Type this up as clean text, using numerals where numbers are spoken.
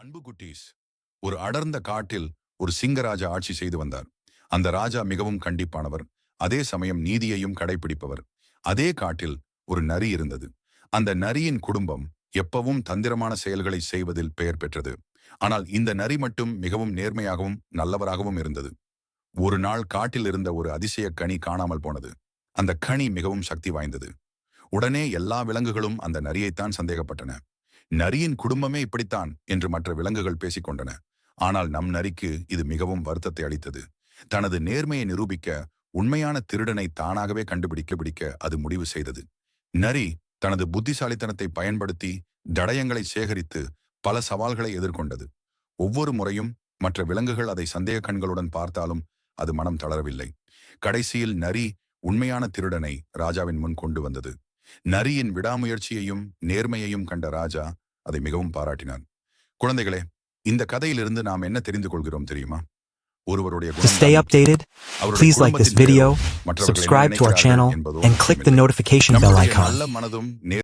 அன்பு குட்டீஸ், ஒரு அடர்ந்த காட்டில் ஒரு சிங்கராஜா ஆட்சி செய்து வந்தார். அந்த ராஜா மிகவும் கண்டிப்பானவர், அதே சமயம் நீதியையும் கடைபிடிப்பவர். அதே காட்டில் ஒரு நரி இருந்தது. அந்த நரியின் குடும்பம் எப்பவும் தந்திரமான செயல்களை செய்வதில் பெயர் பெற்றது. ஆனால் இந்த நரி மட்டும் மிகவும் நேர்மையாகவும் நல்லவராகவும் இருந்தது. ஒரு நாள் காட்டில் இருந்த ஒரு அதிசய கனி காணாமல் போனது. அந்த கனி மிகவும் சக்தி வாய்ந்தது. உடனே எல்லா விலங்குகளும் அந்த நரியைத்தான் சந்தேகப்பட்டன. நரியின் குடும்பமே இப்படித்தான் என்று மற்ற விலங்குகள் பேசிக்கொண்டன. ஆனால் நம் நரிக்கு இது மிகவும் வருத்தத்தை அளித்தது. தனது நேர்மையை நிரூபிக்க உண்மையான திருடனை தானாகவே கண்டுபிடிக்க அது முடிவு செய்தது. நரி தனது புத்திசாலித்தனத்தை பயன்படுத்தி தடயங்களை சேகரித்து பல சவால்களை எதிர்கொண்டது. ஒவ்வொரு முறையும் மற்ற விலங்குகள் அதை சந்தேக கண்களுடன் பார்த்தாலும் அது மனம் தளரவில்லை. கடைசியில் நரி உண்மையான திருடனை ராஜாவின் முன் கொண்டு வந்தது. நரியின் விடாமுயற்சியையும் நேர்மையையும் கண்ட ராஜா அதை மிகவும் பாராட்டினார். குழந்தைகளே, இந்த கதையிலிருந்து நாம் என்ன தெரிந்து கொள்கிறோம் தெரியுமா? ஒருவருடைய To stay updated, please like this video, subscribe to our channel, and click the notification bell icon. நல்ல மனதும்